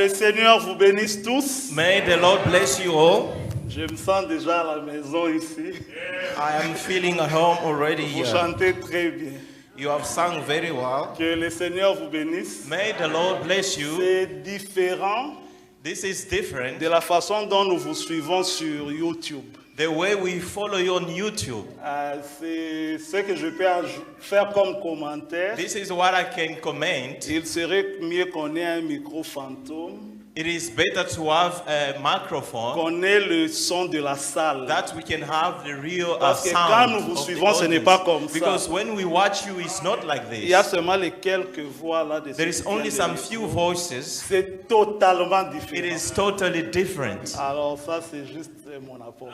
le Seigneur vous bénisse tous. May the Lord bless you all. Je me sens déjà à la maison ici. I am feeling at home already Vous here. chantez très bien. You have sung very well. Que le Seigneur vous bénisse. May the Lord bless you. C'est différent This is different. de la façon dont nous vous suivons sur YouTube. The way we follow you on YouTube. C'est ce que je peux faire comme commentaire. This is what I can comment. Il serait mieux qu'on ait un micro fantôme, It is better to have a microphone qu'on ait le son de la salle. that we can have the real Parce que sound. quand nous vous of the suivons, ce n'est audience. pas comme ça. Because when we watch you, it's not like Il y a this. seulement les quelques voix là. There is only some few voices. C'est totalement It différent. is totally different. Alors ça, c'est juste mon approche.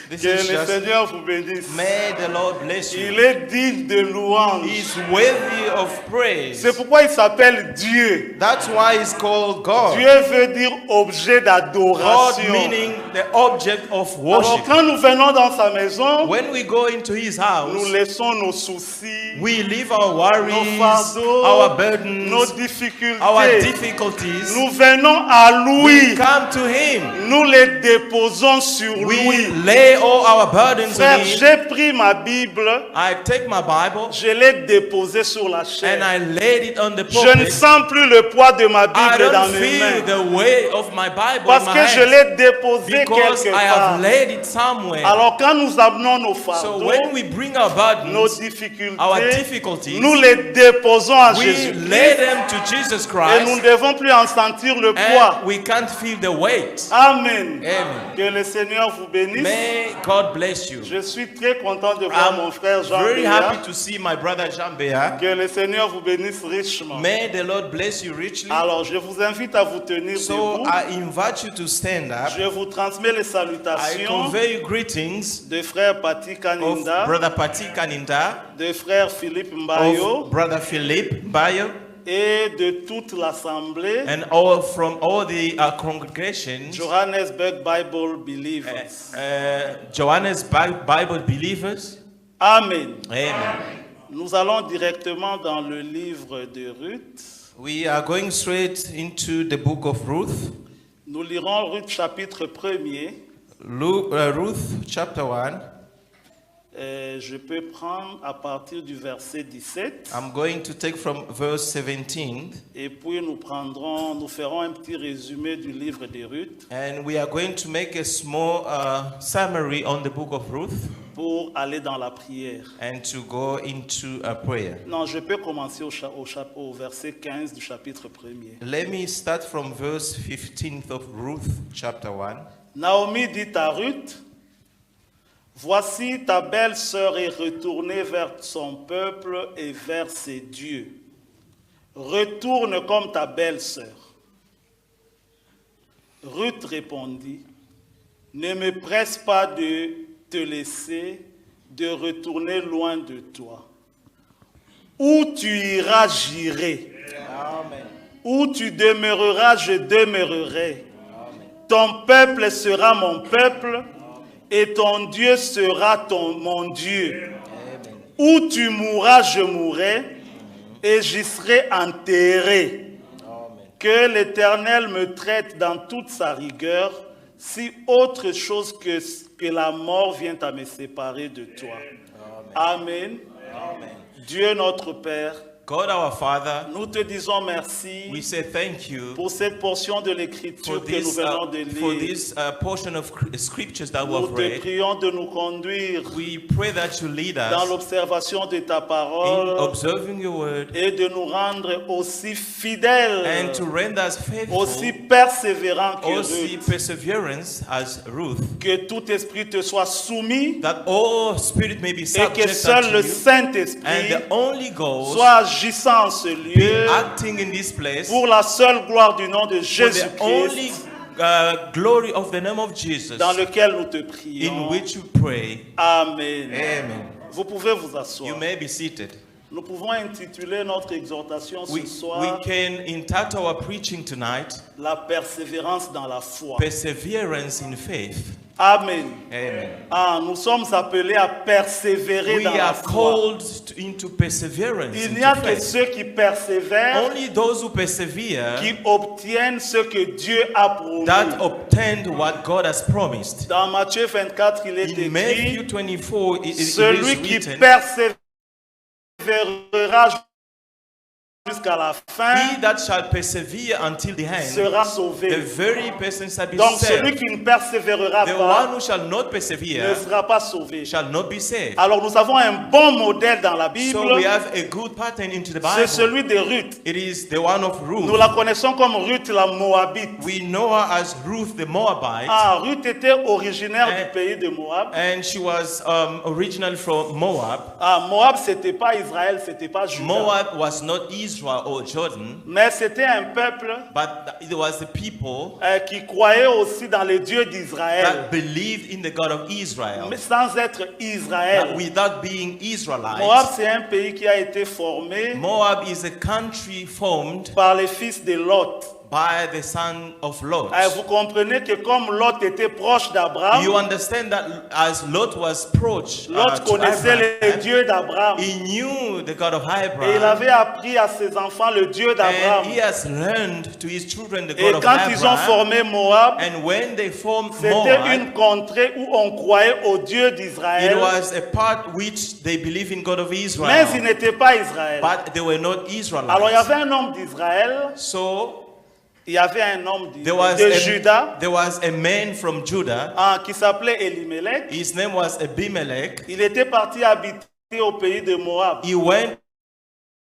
This Que is le just, Seigneur vous bénisse. may the Lord bless you. Il est digne de louange. He is worthy of praise. C'est pourquoi il s'appelle Dieu. That's why it's called God. Dieu veut dire objet God d'adoration. meaning the object of Alors worship. quand nous venons dans sa maison, When we go into His nous house, laissons nos soucis, we leave our worries, nos fardeaux, our burdens, nos difficultés. our difficulties. Nous venons à We lui. come to Him. Nous les déposons sur We lui. lay all our burdens on Frère, Him. j'ai pris ma Bible, I take my Bible je l'ai déposée sur la and chaise. I laid it on the Je ne pulpit. sens plus le poids de ma I Bible dans don't mes feel mains. the weight of my Bible Parce in my que je hands l'ai déposée because quelque I have part. laid it somewhere. Alors quand nous amenons nos So fardeaux, when we bring our nos burdens, difficultés, our difficulties, nous les déposons à we Jésus. lay them to Jesus Et nous ne Christ devons plus en sentir le poids. and we can't feel the weight. Amen. Amen. Que le Seigneur vous bénisse. May God bless you. Je suis très content de voir mon frère Jean Very Béat. happy to see my brother Jean Béat. Que le Seigneur vous bénisse richement. May the Lord bless you richly. Alors, je vous invite à vous tenir So debout. I invite you to stand up. Je vous transmets les I salutations convey you greetings de frère Pati of Kaninda, brother Pati Kaninda, de frère Philippe Mbayo of brother Philip Bayo, et de toute l'assemblée and all from all the congregations, Johannesburg Bible Believers. Johannesburg Bible believers. Amen. Amen. Nous allons directement dans le livre de Ruth. We are going straight into the book of Ruth. Nous lirons Ruth chapitre 1er. Ruth chapter 1. Je peux prendre à partir du verset 17 I'm going to take from verse 17, et puis nous ferons un petit résumé du livre de Ruth and we are going to make a small summary on the book of Ruth pour aller dans la prière. and to go into a prayer. Non, je peux commencer au verset 15 du chapitre 1er. Let me start from verse 15 of Ruth chapter 1. Naomi dit à Ruth, voici ta belle-sœur est retournée vers son peuple et vers ses dieux. Retourne comme ta belle-sœur. Ruth répondit, ne me presse pas de te laisser, de retourner loin de toi. Où tu iras, j'irai. Amen. Où tu demeureras, je demeurerai. Ton peuple sera mon peuple et ton Dieu sera mon Dieu. Amen. Où tu mourras, je mourrai et j'y serai enterré. Amen. Que l'Éternel me traite dans toute sa rigueur, si autre chose que la mort vient à me séparer de toi. Amen. Amen. Dieu notre Père, God our Father, nous te disons merci we say thank you pour cette portion de for l'Écriture que nous venons de this lire. portion of scriptures that we Nous have te read. prions de nous conduire We pray that you lead dans us l'observation de ta in parole observing your word et de nous rendre aussi fidèles, and to render us faithful, aussi persévérants que aussi Ruth. perseverance as Ruth, Que tout esprit te soit soumis that all spirit may be et que subject seul unto le you, Saint-Esprit and the Holy Ghost soit agissant en ce be lieu acting in this place pour la seule gloire du nom de for the only Jésus-Christ glory of the name of Jesus, dans lequel nous te in prions. which we pray. Amen. Amen. Vous pouvez vous You asseoir. may be seated. Nous pouvons intituler notre exhortation ce We soir can entitle our preaching tonight, La persévérance dans la foi. Perseverance in Faith. Amen. Amen. Ah, nous sommes appelés à persévérer We dans la are foi. called into perseverance. Il n'y into a que faith. ceux qui persévèrent Only those who persevere qui obtiennent ce que Dieu a promis. that obtained what God has promised. Dans Matthieu 24, il est In Matthew écrit, 24, it is celui qui written, persévérera jusqu'à la fin he that shall persevere until the end, sera the sauvé. very person shall be Donc celui saved. qui ne persévérera The pas one who shall not ne persevere sera pas sauvé. shall not be saved. Alors nous avons un bon modèle dans la Bible, So we have a good pattern into the c'est Bible. celui de Ruth. It is the one of Nous Ruth. la connaissons comme Ruth la Moabite. We know her as Ruth the Moabite, Ah, Ruth était originaire Eh. du pays de Moab. and she was originally from Moab. Ah, Moab, c'était pas Israël, c'était pas Juda. Moab was not Israel or Jordan, Mais c'était un peuple but it was the people qui croyait aussi dans le Dieu d'Israël, that believed in the God of Israel, mais sans être that Israël. without being Moab, Israelites. c'est un pays qui a été formé Moab is a country formed par les fils de Lot. by the son of Lot. Vous comprenez que comme Lot était proche d'Abraham, You understand that as Lot was approached Lot to connaissait le Abraham, Dieu d'Abraham. he knew the God of Et il Abraham, avait appris à ses enfants le Dieu d'Abraham. and he has learned to his children the Et God of quand ils ont Abraham. formé Moab, And when they formed c'était Moab, une contrée où on croyait au Dieu it d'Israël, was a part which they believe in God of mais ils Israel, n'étaient pas Israël. but they were not Alors il y Israelites. avait un homme d'Israël, So il y avait un homme there was de Juda there was a man from Judah. qui s'appelait Elimelech. His name was Abimelech. Il était parti habiter au pays de Moab He went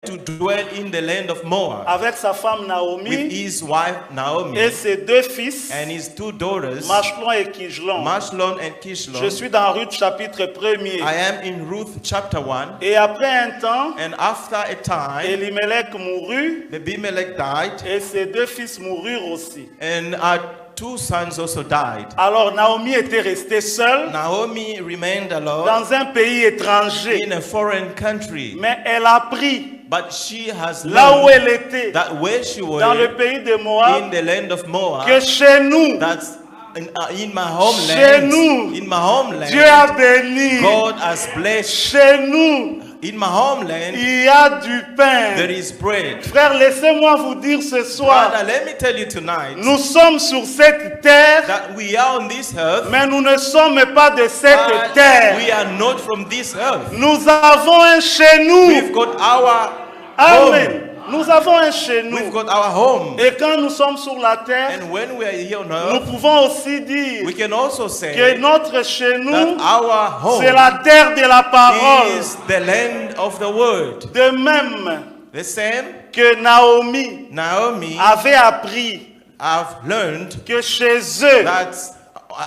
to dwell in the land of Moab avec sa femme with Naomi his wife et Naomi ses deux fils, and his two daughters, Machlon et Kijlon. Mashlon and Je Kishlon. suis dans Ruth chapitre 1er. I am in Ruth chapter 1. Et après un temps, And after a time, Elimelech mourut Abimelech died, et ses deux fils moururent aussi. and our two sons also died. Alors Naomi était restée seule Naomi remained alone dans un pays étranger, in a foreign country, mais elle a appris but she has là où learned elle était, that where she dans le was pays de in Moab, the land of que Moab, chez nous, that's in my Chez homeland, nous, in my homeland, Dieu a béni. God has blessed. Chez nous, In my homeland, il y a du pain. there is bread. Frère, laissez-moi vous dire ce soir, Brother, let me tell you tonight nous sommes sur cette terre, that we are on this earth, mais nous ne sommes pas de cette but terre. we are not from this earth. Nous avons un chez nous. We've got our Amen. home. Nous avons un chez nous. We've got our home. Et quand nous sommes sur la terre, And when we are here on nous earth, pouvons aussi dire we can also say que notre chez nous, that our home c'est la terre de la parole. is the land of the word. De même The same, que Naomi Naomi avait appris have learned que chez eux, that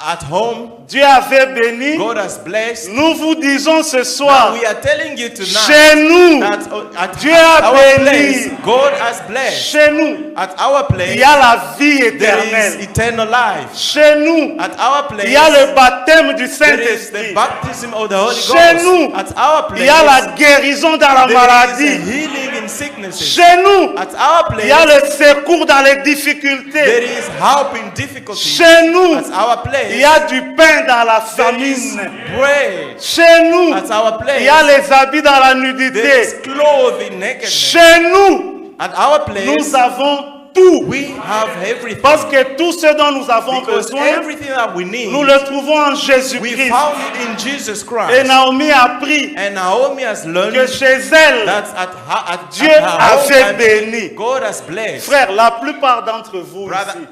at home, Dieu avait béni. God has blessed. Nous vous disons ce Now soir, we are telling you tonight chez nous, that at Dieu a our béni. place, God has blessed. chez nous, At our il place, y a la vie there is éternelle. eternal life. Chez nous, At our place, il y a le baptême du there is the Saint-Esprit. baptism of the Holy Chez Ghost. nous, At our il y a place, la guérison dans la there is maladie. a healing in sicknesses. Chez nous, At our il y a place, le secours dans les there difficultés. is help in difficulties. Chez nous, At our il y place, a du pain dans la there is famine. bread. Chez nous, At our il y a place, les habits dans la there is nudité. clothes in nakedness. Chez nous, At our place, nous avons tout. we have everything. Parce que tout ce dont nous avons Because besoin, everything that we need, nous le trouvons en we Jésus-Christ. found it in Jesus Et Christ. Naomi a appris And Naomi has learned que chez elle, that at Dieu her home avait country, béni. God has blessed. Frère, la plupart d'entre vous Brother, ici,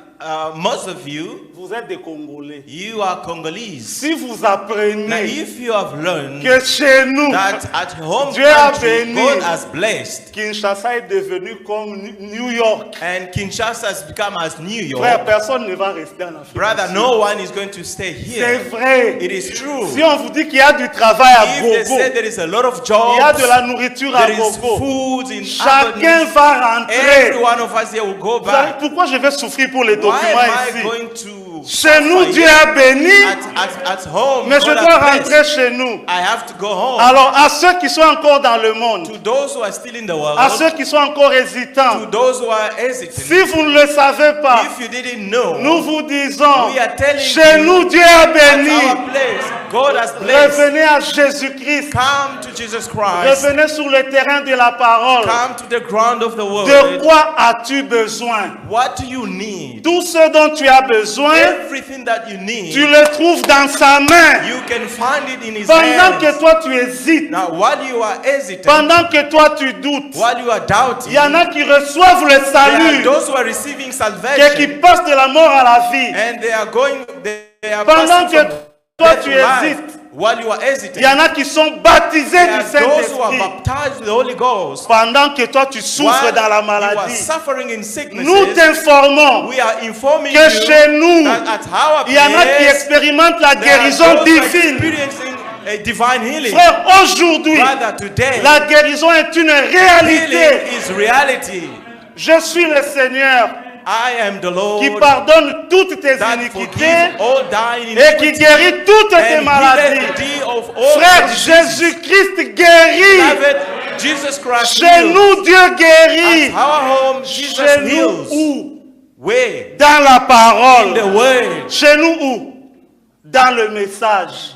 most of you, vous êtes des Congolais. you are Congolese. Si vous Now, apprenez if you have learned que chez nous, that at home Dieu a country, béni. God has blessed, Kinshasa est devenu comme New York. and Kinshasa has become as New Frère, York, personne ne va rester en Afrique. brother, du Sud. no one is going to stay C'est here. vrai. It is true. Si on vous dit qu'il y a du travail à If they gogo, say there is a lot of il y a jobs, de la nourriture à there is gogo, food in chacun abundance, va rentrer. every one of us here will go Vous savez back. pourquoi je vais souffrir pour les Why documents am I ici? going to Chez nous, Dieu a béni, At home, mais je God dois has blessed. rentrer chez nous. I have to go home. Alors, à ceux qui sont encore dans le monde, To those who are still in the world, à ceux qui sont encore to hésitants, those who are hesitant, si vous ne le savez pas, if you didn't know, nous vous disons, we are telling chez you, nous, Dieu a at béni. our place, God has blessed. Revenez à Jésus-Christ. Come to Jesus Christ. Revenez sur le terrain de la parole. Come to the ground of the De word. quoi as-tu besoin? What do you need? Tout ce dont tu as besoin, Everything that you need, tu le trouves dans sa main. you can find it in His Pendant que hands. toi tu hésites, Now, while you are hesitant, pendant que toi tu doutes, while you are doubting, il y en a qui reçoivent le there are salut those who are receiving et qui salvation, passent de la mort à la vie. and they are Pendant passing que from toi death tu to life. hésites, While you are il y hesitant, en a qui sont baptisés there du are those who are Saint-Esprit. baptized with the Holy Ghost. Pendant que toi tu souffres While dans la you are maladie, suffering in nous sicknesses, t'informons we are informing que you chez nous, that at our il y en a qui place, expérimentent la there are guérison those who are divine. experiencing a divine healing. Frère, aujourd'hui, Rather today, la guérison est une réalité. healing is reality. Je suis le Seigneur I am the Lord qui pardonne toutes tes that iniquités forgives all thine et qui iniquities guérit toutes tes and healeth maladies. thee of all Frère, thy diseases. Jésus-Christ guérit. Beloved, Jesus Christ Chez heals. nous, Dieu guérit. At our home, Jesus Chez nous heals. où? Where? Dans la In parole. the word, Chez nous où? Dans le message.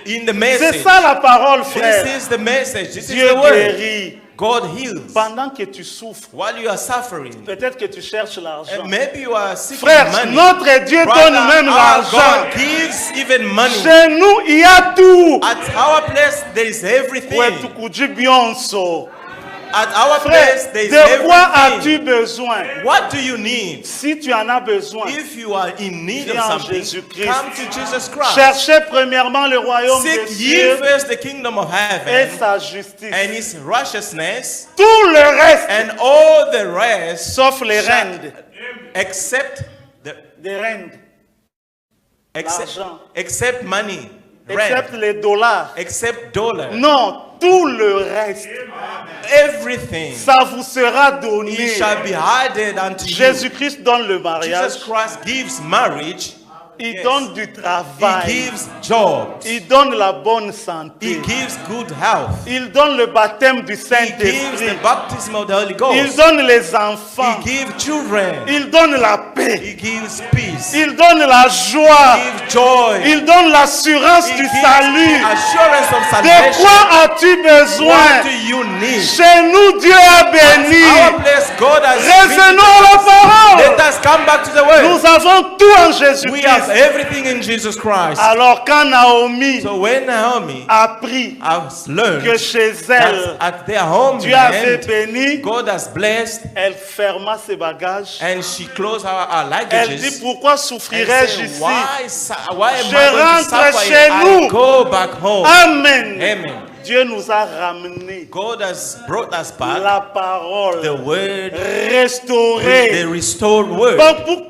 in the C'est message. ça la parole, This frère. is the message. This is Dieu the word. guérit. God heals. Pendant que tu souffres, While you are suffering, peut-être que tu cherches l'argent. and maybe you are seeking Frère, money. notre Dieu Brother, donne même our l'argent. God gives even money. Chez nous, il y a tout. At our place, there is everything. Ouais, tu coudis bien ça. At our Frère, place, there is de quoi as-tu everything. besoin? What do you need? Si tu en as besoin, If you are in need of viens en something, Jésus-Christ. come to Jesus Christ. cherchez premièrement le royaume des Seek ye cieux first the kingdom of et heaven sa justice. and his righteousness, Tout le reste, and all the rest, sauf les rendes, except the des rendes, l'argent, except money, except rent, les dollars. except dollar, Non, tout le reste, everything, ça vous sera donné. it shall be added unto you. Jésus-Christ donne le mariage, Jesus Christ gives marriage, il yes. donne du He travail, gives jobs, il donne la bonne He santé, gives good health, il donne le baptême du He gives Saint-Esprit, the baptism of the Holy il Ghost, donne les enfants, He gives children, il donne la paix, He gives peace, il donne la joie, He gives joy, il donne l'assurance He du gives salut. assurance of De salvation. quoi as-tu What besoin? do you need? Chez nous, Dieu a Our béni. place, God has Revenons à la Let parole. us come back to the word. Nous avons tout en We Jésus-Christ. have everything in Jesus Christ. Alors quand Naomi So when Naomi a appris has que learned chez that elle, at their home Dieu avait land, béni, God has blessed, elle ferma ses bagages. and she closed her Elle dit, luggages, pourquoi and souffrirais-je said, ici? why am Je I going to rentre suffer chez if nous. I go back home? Amen. Amen. Dieu nous a ramenés God has brought us back la parole the word, the restaurée. restored word.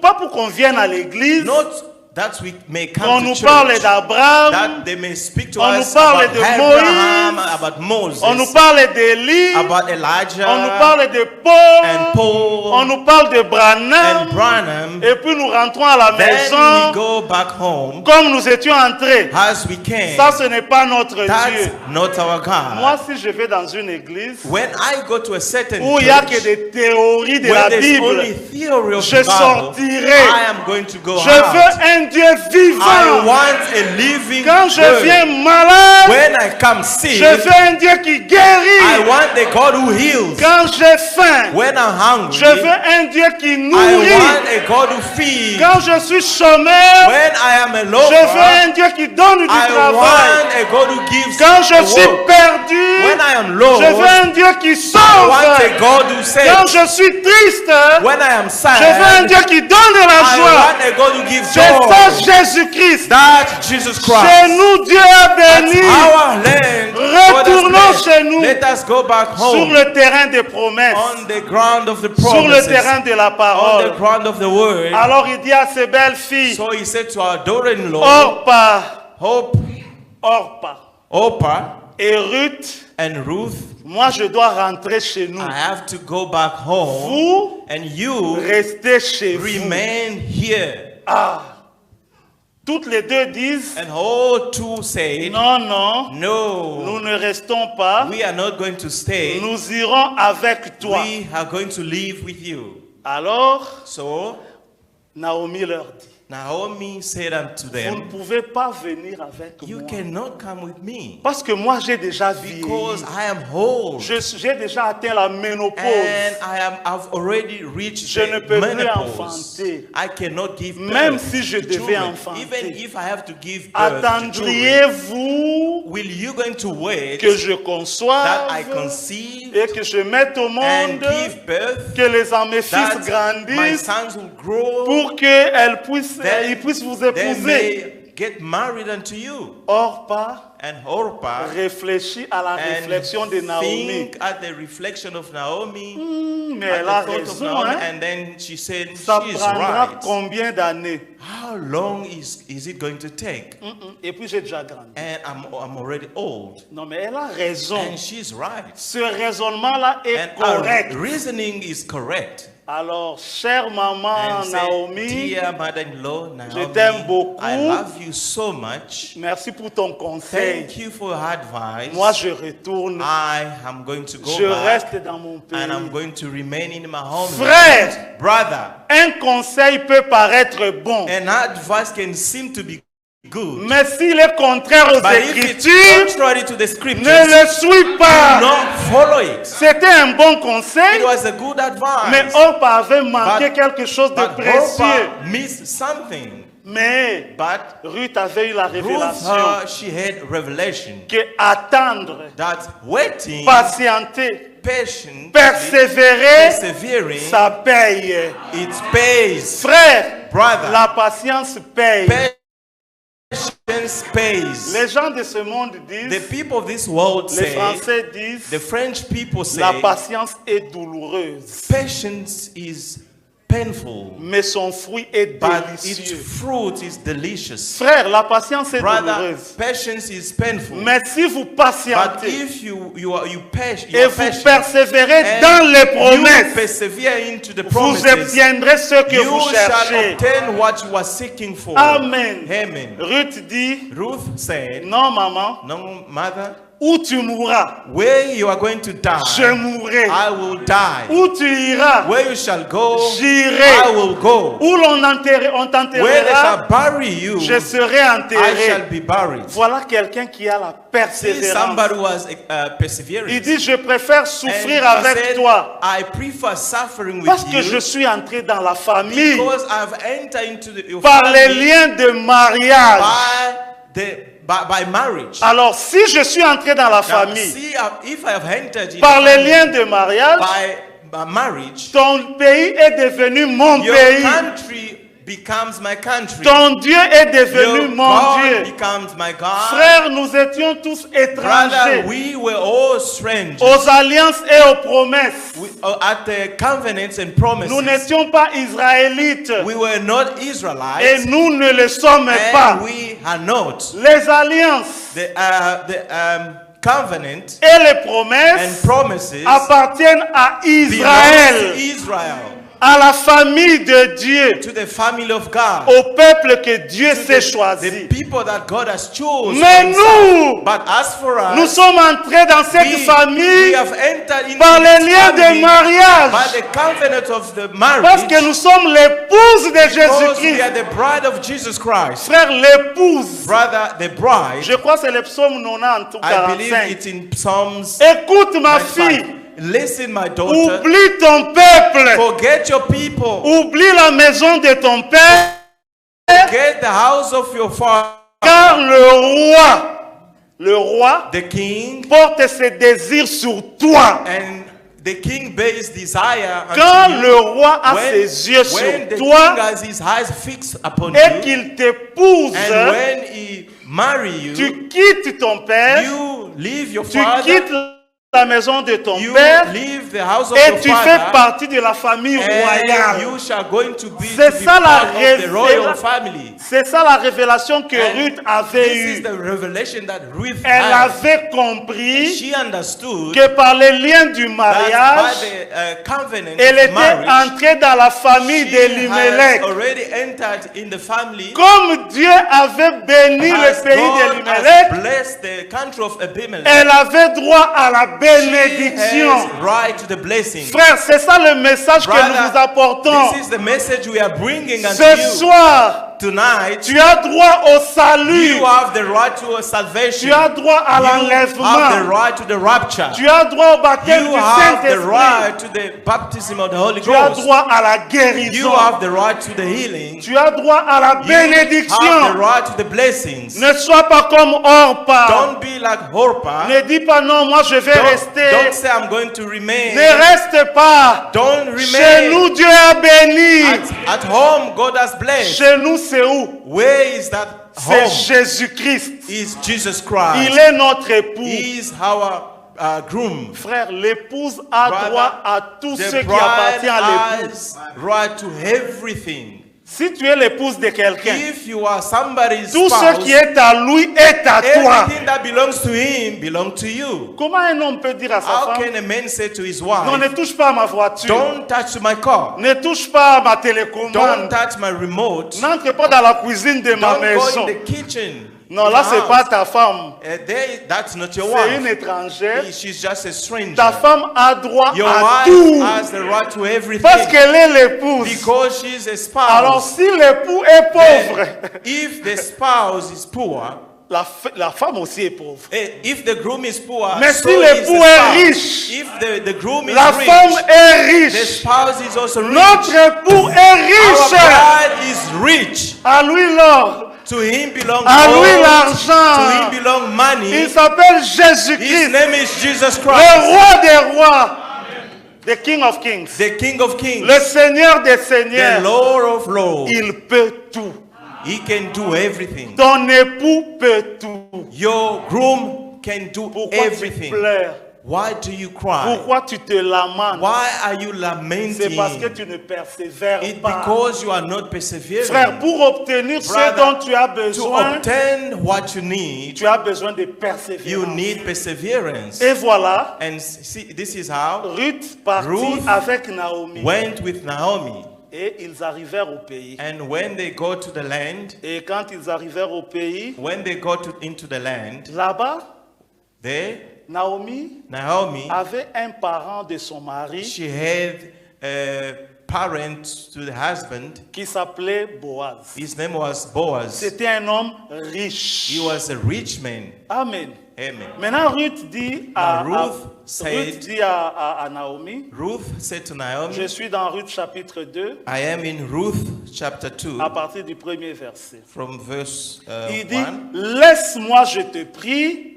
Pas pour qu'on vienne à l'église, Not that we may qu'on come nous to parle church, d'Abraham, that they may speak to On us nous parle about de Abraham, Moïse. about Moses, on nous parle d'Élie, about Elijah, on nous parle de Paul, and Paul, on nous parle de Branham, and Branham. et puis nous rentrons à la Then we maison go back home comme nous étions entrés. as we can. Ça, ce n'est pas notre That's Dieu. not our God. Moi, si je vais dans une église When I go to a certain où il n'y a que church, des théories de when la there's only Bible, theory of je the Bible, sortirai. I am going to go Je out. veux un Dieu I vivant. want a living Quand je word. viens malade, When I come sick, je veux un Dieu qui I guérit. want the God who heals. Quand j'ai faim, When I'm hungry, je veux un Dieu qui I nourrit. want a God who feeds. Quand je suis chômeur, When I am a je veux lover, un Dieu qui donne du I travail. want a God who gives Quand je a suis work. perdu, When I am low, je veux un Dieu qui I want a sauve. God who Quand saves. je suis triste, When I am sad, je veux un Dieu qui donne de la I joie. want a God who gives C'est ça joy. Jésus-Christ. That's Jesus Chez Christ. nous, Dieu a That's béni. our land. God has Retournons blessed. chez nous. Let us go back Sur home le terrain des promesses. on the ground of the Sur le promises, terrain de la on the parole. ground of the word. Alors il dit à ses belles filles, So he said to our daughter-in-law, Orpa, Orpah et Ruth, and Ruth, moi je dois rentrer chez nous. I have to go back home, Vous, and you restez chez vous. remain here. Ah, Toutes les deux disent, And all two said, non, non, no, nous ne restons pas, we are not going to stay. nous irons avec toi. We are going to live with you. Alors, So Naomi leur dit, Naomi said unto vous ne them, pouvez pas venir avec you moi. cannot come with me, Parce que moi, j'ai déjà vieilli. because I am old. J'ai déjà atteint la ménopause. And I've already reached Je ne the peux plus menopause. enfanter. I cannot give birth Même si je to devais children. enfanter. Even if I have to give birth to children, Attendriez-vous will you going to wait que je that I conçoive conceive et que je mette au and monde, give birth, que mes fils that my grandissent sons will grow, pour qu'ils puissent vous they épouser? may get married unto you? Orpa And Orpah réfléchit à la réflexion de and Naomi. think at the reflection of Naomi, Mais at elle a the thought of raison, Naomi, hein? and then she said, Ça she is prendra right. combien d'années? How long is it going to take? Et puis j'ai déjà grandi. And I'm already old. Non, mais elle a raison. And she's right. Ce raisonnement-là est And correct. our reasoning is correct. Alors, chère maman And say, Naomi, dear mother-in-law, Naomi, t'aime beaucoup. I love you so much. merci pour ton conseil. Thank you for your advice. Moi, je retourne. I am going to go Je back reste dans mon pays. and I'm going to remain in my home. Frère, Brother, un conseil peut paraître bon, an advice can seem to be good, mais s'il est contraire aux but if it's Écritures, contrary to the scriptures, ne le suis do pas. not follow it. C'était un bon conseil, It was a good advice, mais Orpa avait manqué But- quelque chose de but précieux. Orpah missed something. Mais But Ruth avait eu la Ruth, révélation she had revelation que attendre, that waiting, patienter, patient, persévérer, persevering, ça paye. it pays. Frère, Brother, la patience paye. patience pays. Les gens de ce monde The disent, people of this world les say, Français disent, the French people say, la patience est douloureuse, patience is painful, mais son fruit est but its délicieux. fruit is delicious. Frère, la patience est Brother, douloureuse. patience is painful. Mais si vous But patientez if you are patient, et vous persévérez and dans les you promesses, persevere into the vous promises, obtiendrez ce que you vous shall cherchez. obtain what you are seeking for. Amen. Amen. Ruth dit, Ruth said, non maman, no, mother, où tu mourras, where you are going to je die, mourrai. I will die. Où tu iras, Where you shall go, I j'irai. will go. Où on Where they t'enterrera, shall bury you, je serai I shall enterré. be buried. Voilà quelqu'un qui a la See, persévérance. somebody who was persevering. Il dit, je préfère And souffrir he avec said, toi I prefer suffering with parce que je you suis entré dans la famille because I've entered into your par les family liens de mariage. by marriage. Alors, si je suis entré dans la Now, famille see, if I have entered in par the les family liens de mariage, by marriage, ton pays est devenu mon your pays. country becomes my country. Ton Dieu est devenu Your mon God Dieu. becomes my God. Frères, nous étions tous Brother, étrangers we were all strangers aux alliances et aux promesses. at the covenants and promises. Nous n'étions pas israélites We were not et Israelites, nous ne le sommes and pas. we are not. Les alliances The covenant et les and promesses promises appartiennent à belong to Israël, Israel, à la famille de Dieu, to the family of God, au peuple que Dieu s'est the choisi. people that God has chosen. Mais nous, But as for us, nous sommes entrés dans cette we famille have entered into par les this liens de family mariage, by the covenant of the parce marriage, que nous sommes l'épouse de because we Jésus-Christ. are the bride of Jesus Christ. Frère, l'épouse, Brother, the bride, je crois que c'est le psaume 90 ou I believe 45. it's in Psalms Écoute ma 95. fille, Listen, my daughter, oublie ton peuple, forget your people, oublie la maison de ton père, forget the house of your father. car le roi The king porte ses désirs sur toi. and the king based desire Quand unto le you. roi a ses yeux sur When the king toi has his eyes fixed upon et you, qu'il t'épouse, and when he marry you, tu quittes ton père, you leave your tu father, quittes la maison de ton You père leave the house of et your tu fais father, partie de la famille and royale. you shall going to be C'est ça la part of the royal family. C'est ça la révélation que And Ruth avait this is eue. the revelation that Ruth Elle had. avait compris She understood que par les liens du that by mariage, the covenant elle of était marriage, entrée dans la famille she d'Elimelech. has already entered in the family. Comme Dieu avait béni As le pays God d'Elimelech, has blessed the country of Abimelech, elle avait droit à la she bénédiction. has right to the blessing. Frère, c'est ça le message que nous vous Brother, apportons. this is the message we are bringing unto Ce you soir, tonight. tu as droit au salut. You have the right to a salvation. Tu as droit à You have the l'enlèvement. right to the rapture. Tu as droit au baptême You du have the Saint-Esprit. right to the baptism of the Holy Tu as Ghost. droit à la You guérison. have the right to the healing. Tu as droit à la You have the bénédiction. right to the blessings. Ne sois pas comme Orpa. Don't be like Orpah. Ne dis pas non, moi je vais Don't rester. say I'm going to remain. Ne reste pas. Don't Chez remain. nous, Dieu a béni. At home, God has blessed. Chez nous, c'est où? Where is that C'est home? Jésus-Christ. Is Jesus Il Christ. est notre époux. He is our groom. Frère, l'épouse a Brother, droit à tout ce The qui appartient bride à l'époux. has right to everything. Si tu es l'épouse de quelqu'un, If you are somebody's tout ce spouse, qui est à lui est à toi. everything that belongs to him belongs to you. Comment un homme peut dire à sa How femme, can a man say to his non, ne wife, touche pas à ma voiture, don't touch my car, ne touche pas à ma don't télécommande, touch my remote, n'entre pas dans la cuisine de ma don't go maison. in the kitchen. Non, in là, the c'est house. pas ta femme, That's not your c'est une wife. étrangère. She's just a stranger. Ta femme a droit Your à wife tout has the right to parce everything qu'elle est l'épouse. because she's a Alors, spouse. si l'époux est pauvre, If the spouse is poor, la femme aussi est pauvre. if the groom is poor, Mais so si is l'époux the est spouse. riche, If the groom is La rich, femme est the riche. spouse is also rich. Notre époux est Our riche. bride is rich. À lui l'or. To him belongs À lui gold. l'argent. To him belongs Il money. s'appelle His Jésus-Christ, name is Jesus le Christ, roi des rois, the King of Kings, the King of Kings, le Seigneur des the seigneurs. Lord of Lords. Il peut tout. He can do everything. Ton époux peut tout. Your groom can do Pourquoi tu everything. pleures? Why do you cry? Pourquoi tu te lamentes? Why are you C'est lamenting? parce que tu ne persévères It's pas. because you are not persevering. Frère, pour obtenir ce Brother, dont tu as To besoin, obtain what you need, tu as besoin de you persévérance. need perseverance. Et voilà, And see, this is how Ruth partit Ruth avec Naomi. went with Naomi. Et ils arrivèrent au pays. And when they go to the land, Et quand ils arrivèrent au pays, when they go into the land, là-bas, there, Naomi Naomi, avait un parent de son mari she had a parent to the husband. qui s'appelait Boaz. His name was Boaz. C'était un homme riche. He was a rich man. Amen. Amen. Maintenant, Ruth dit à, Now, Ruth said- Ruth dit à Naomi, Ruth said to Naomi, je suis dans Ruth chapitre 2, I am in Ruth chapter 2 à partir du premier verset. from verse Il dit, 1. laisse-moi, je te prie,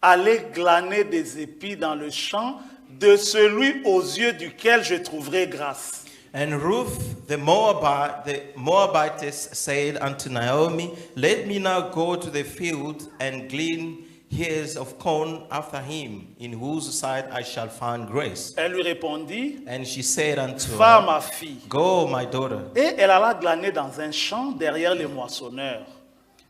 aller glaner des épis dans le champ de celui aux yeux duquel je trouverai grâce. And Ruth the Moabitess said unto Naomi, let me now go to the field and glean ears of corn after him, in whose sight I shall find grace. Elle lui répondit, And she said unto va her, ma fille. go, my daughter. Et elle alla glaner dans un champ derrière les moissonneurs.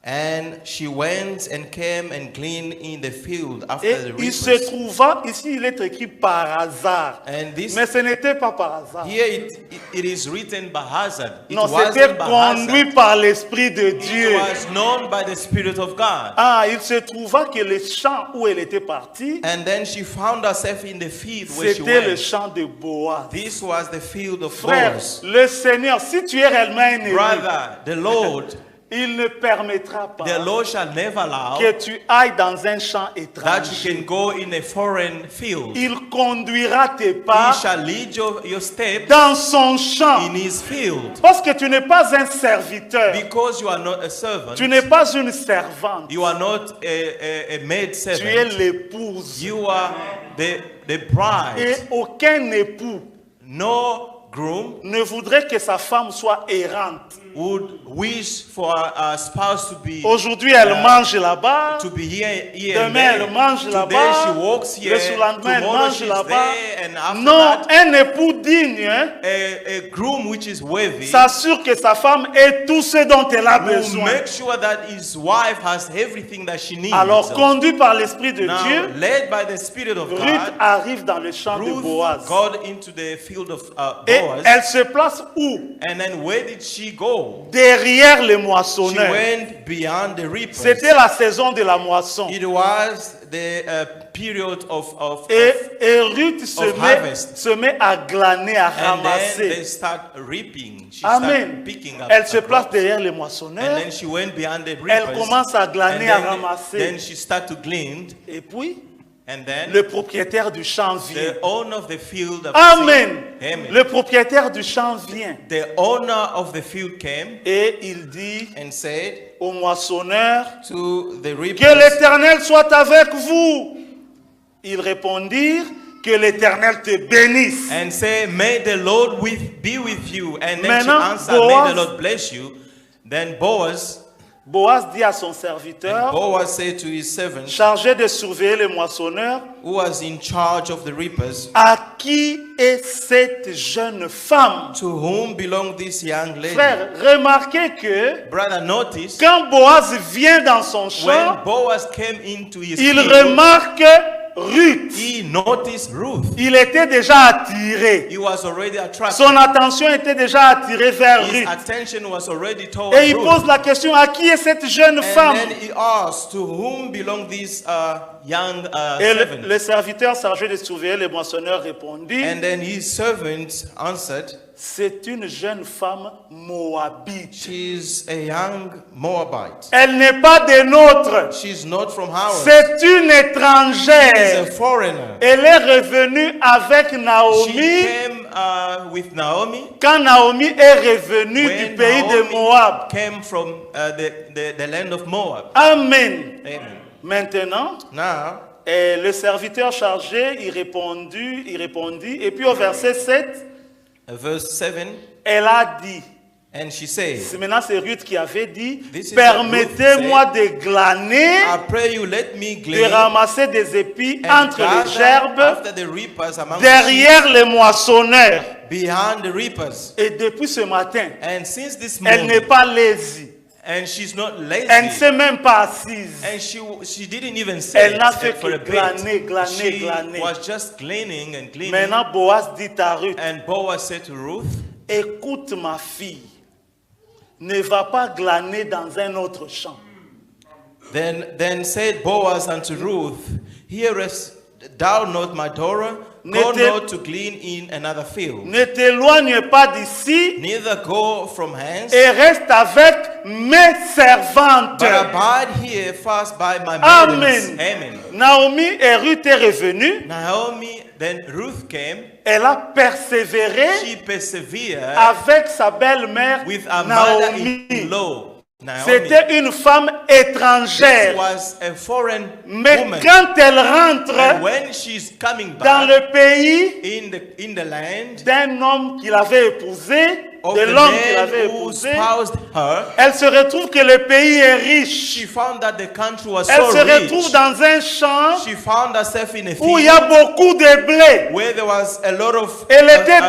And she went and came and gleaned in the field after Et the il se reapers. trouva, ici il est écrit par hasard. And this Mais ce n'était pas par hasard. here it is written by hazard. It Non, wasn't c'était by conduit hazard. par l'Esprit de It Dieu. was known by the Spirit of God. Ah, il se trouva que le champ où elle était partie, And then she found herself in the field where she c'était le went. champ de Boaz. This was the field of Frère, Boaz. le Seigneur, si tu es réellement un élu, Brother, the Lord, il ne permettra pas the Lord shall never allow que tu ailles dans un champ that you étranger. can go in a foreign field. Il conduira tes He pas shall lead your steps dans son champ. in his field. Parce que tu n'es pas un serviteur. Because you are not a servant, Tu n'es pas une servante. you are not a maid Tu es servant. l'épouse. You are the Et bride. aucun époux No groom ne voudrait que sa femme soit errante. would wish for a spouse to be Aujourd'hui, elle mange là-bas. here and Demain, there. elle mange Today là-bas. she walks here. Le surlendemain, elle Tomorrow mange she's là-bas. there, and after Non, that, un époux digne hein, a groom which is worthy s'assure que sa femme ait tout ce dont elle a will besoin. make sure that his wife has everything that she needs. Alors, conduit par l'Esprit de Now, Dieu, led by the Spirit of Ruth God, arrive dans le champ de Ruth Boaz. got into the field of Et Boaz. elle se place où? And then where did she go? Derrière les She moissonneurs. went beyond the reapers. C'était la saison de la moisson. It was the period of Et Ruth harvest. se met à glaner, à and then they ramasser. start reaping. She Amen. started picking up. Elle se a place crop. derrière les And moissonneurs. then she went beyond the Elle reapers. commence à glaner, à Then ramasser. she started to glean. Et puis, And then le propriétaire du champ vient. the owner of the field Amen. Amen. Le propriétaire du champ vient. The owner of the field came Et il dit and said aux moissonneurs, to the que reapers, l'Éternel soit avec vous. Ils répondirent, que l'Éternel te bénisse. and say, may the Lord be with you. And then Maintenant, she answered, Boaz- may the Lord bless you. Then Boaz dit à son serviteur, Boaz said to his servant, chargé de surveiller les moissonneurs, who was in charge of the reapers, à qui est cette jeune femme? to whom belonged this young lady? Frère, remarquez que Brother, notice quand Boaz vient dans son champ, when Boaz came into his il field, remarque Ruth. he noticed Ruth. Il était déjà attiré. He was already attracted. Son attention était déjà attirée vers His Ruth. attention was already towards Et il Ruth. pose la question, à qui est cette jeune And femme? then he asked, to whom belong this young Et servant? le serviteur chargé de surveiller les moissonneurs répondit, And then his servant answered, c'est une jeune femme moabite. she's a young Moabite. Elle n'est pas des nôtres. She's not from ours. C'est une She's a étrangère. foreigner. Elle est revenue avec She Naomi came with Naomi quand Naomi est revenue du when pays de Naomi Moab. came from the land of Moab. Amen. Amen. Maintenant, Now, le serviteur chargé, il répondit, et puis au verset 7, verse 7, elle a dit, and she said, maintenant c'est Ruth qui avait dit, This is permettez-moi de glaner, I pray you let me de glean ramasser des épis and entre les gather gerbes, after the reapers among the derrière les moissonneurs. sheep, behind the reapers. Et depuis ce matin, And since this elle n'est morning, pas lazy, and she's not elle ne lazy, s'est même pas assise. and she didn't even Elle sit n'a fait for a que glaner, bit. glaner, She glaner. was just gleaning and gleaning. Maintenant, Boaz dit à Ruth, And Boaz said to Ruth, écoute ma fille, ne va pas glaner dans un autre champ. Then said Boaz unto Ruth, hearest thou not, my daughter? Go N'était- not to glean in another field, Ne t'éloigne pas d'ici neither go from hence, et reste avec mes servantes. but abide here fast by my Amen. maidens. Amen. Naomi et Ruth est revenue. Naomi, then Ruth came. Elle a persévéré She persevered avec sa belle-mère with a Naomi. mother-in-law, Naomi. C'était une femme This étrangère. was a foreign Mais woman. quand elle And rentre when she's coming dans back le pays in the land d'un homme qu'il avait épousé, of de the l'homme qu'il avait man who épousé, spoused her, elle se retrouve que le pays est riche. she found that the country was Elle so se retrouve rich. dans un champ She found herself in a où il y a field beaucoup de blé. where there was a lot of Elle était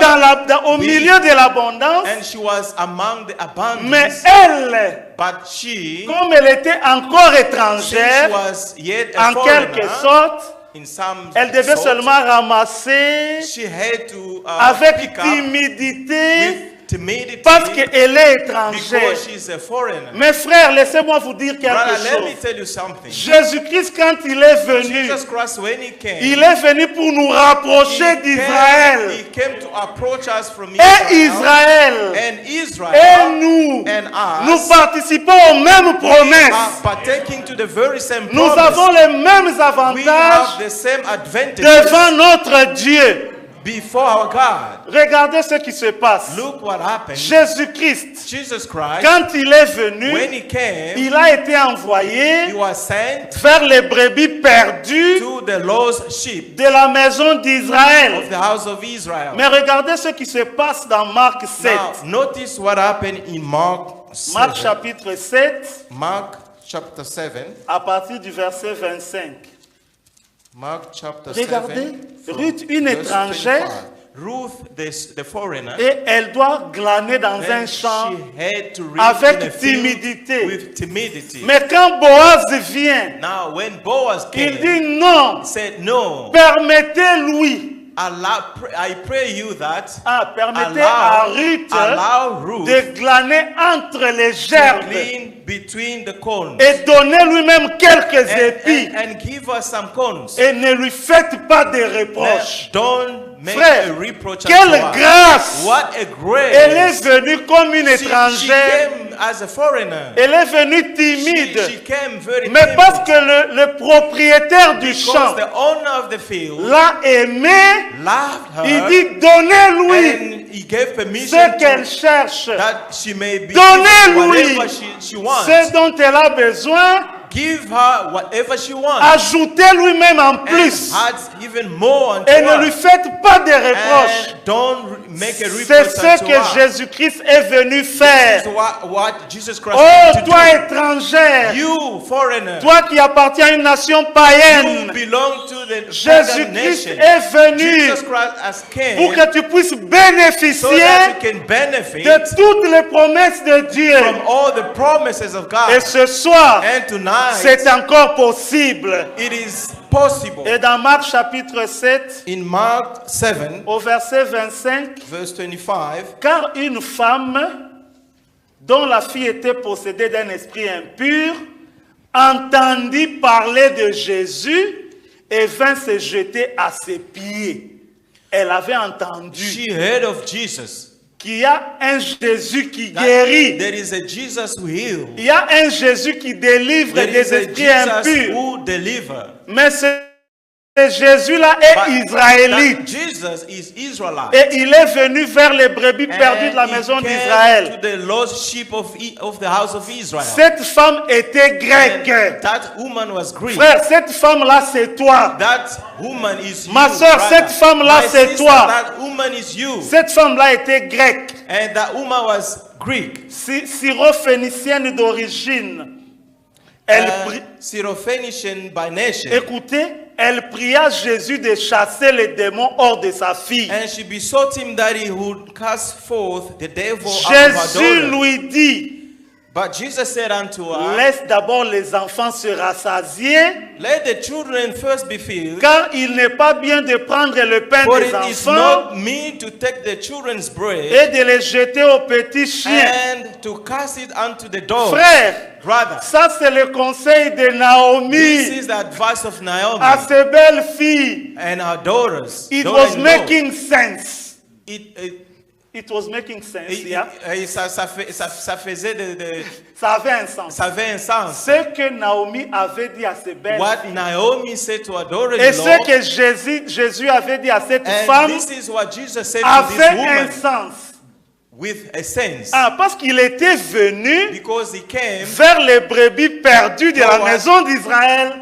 au wheat, milieu de l'abondance, and she was among the mais abundance. elle, But she, comme elle était encore since she étrangère, was yet a en quelque foreigner, sorte, in some elle devait sort, seulement ramasser she had to avec pick up timidité with timidity parce qu'elle est étrangère. because she's a foreigner. Mes frères, laissez-moi vous dire quelque Brother, let me chose. tell you something. Jésus-Christ, quand il est venu, Jesus Christ, when he came, il est venu pour nous rapprocher d'Israël. he came to approach us from Et Israel. Israël And et Israel nous, and nous us participons aux mêmes are promesses. partaking to the very same Nous promise. avons les mêmes We have avantages the same advantages devant notre Dieu. before our God. Regardez ce qui se passe. Look what happened. Jésus-Christ, Jesus Christ, quand il est venu, when he came, il a été envoyé he was sent vers les brebis perdues to the lost sheep de la maison d'Israël. of the house of Israel. Mais regardez ce qui se passe dans Marc 7. Now, notice what happened in Mark Marc 7. chapitre 7, Mark chapter 7. à partir du verset 25. Mark chapter Regardez, 7. Ruth, une verse étrangère, 25. Ruth, the foreigner, et elle doit glaner dans un and champ she had to read avec in a field timidité. with timidity. Mais quand Boaz vient, Now, when Boaz il came, dit non, he said, "No, permettez-lui, I pray you that permettez à allow Ruth Ruth de glaner entre les to gerbes glean between the corns et donner lui-même quelques épis and give us some corns. et ne lui faites pas de reproches. Don't make Frère, a reproach quelle unto us." grâce! What a grace! Elle est venue comme une She étrangère. came as a foreigner. Elle est venue timide. She came very Mais timid. parce que le propriétaire du champ Because the owner of the field l'a aimé, loved il her dit donnez-lui and he gave permission ce qu'elle to, cherche, that she may be Donnez-lui given whatever she wants. ce dont elle a besoin, Give her whatever she wants. ajoutez lui-même en And plus add even more unto et ne lui her. faites pas de reproches. And don't make a C'est reproach ce unto que her. Jésus-Christ est venu This faire. is what Jesus Christ Oh, came to toi do. étrangère, You foreigner, toi qui appartiens à une nation you païenne, belong to the pagan Jésus-Christ nation. est venu Jesus Christ has pour came que tu puisses so that bénéficier you can benefit de toutes les promesses de Dieu. from all the promises of God. Et ce soir, And tonight, c'est encore possible. it is possible. Et dans Marc chapitre 7, In Mark 7, au verset 25, verse 25, car une femme dont la fille était possédée d'un esprit impur entendit parler de Jésus et vint se jeter à ses pieds. Elle avait entendu she heard of Jesus. qu'il y a un Jésus qui That guérit. there is a Jesus who heals. Il y a un Jésus qui délivre There des is a esprits Jesus impurs. who delivers. Mais ce Jésus-là est But israélite. that Jesus is Israelite. Et il est venu vers les brebis perdues de la And he maison came d'Israël. to the lost sheep of the house of Israel. Cette femme était grecque. And that woman was Greek. Frère, cette femme-là, c'est toi. That woman is Ma you, soeur, brother. cette femme-là, My c'est sister, toi. That woman is you. Cette femme-là était grecque. And that woman was Greek. Syrophénicienne d'origine. Elle prie. Syrophoenician by nation. Écoutez, elle pria Jésus de chasser les démons hors de sa fille. And she besought him that he would cast forth the devil out of her Jésus daughter. lui dit, But Jesus said unto her, laisse d'abord les enfants se rassasier, let the children first be filled, car il n'est pas bien de prendre le pain for des it is enfants not meet to take the children's bread et de les jeter aux petits chiens. and to cast it unto the dogs. Frère, Brother, ça c'est le conseil de this Naomi is the advice of Naomi à ses belles filles. and our daughters. It Don't was I know? making sense. It, It was making sense, yeah. ça faisait Ça avait un sens. ça avait un sens. Ce que Naomi avait dit à ses belles What filles Naomi said to her et ce daughter-in-law, que Jésus avait dit à cette and femme this is what Jesus said to avait this un woman sens. with a sense. Parce qu'il était venu Because he came vers les brebis perdues de la Towards maison d'Israël.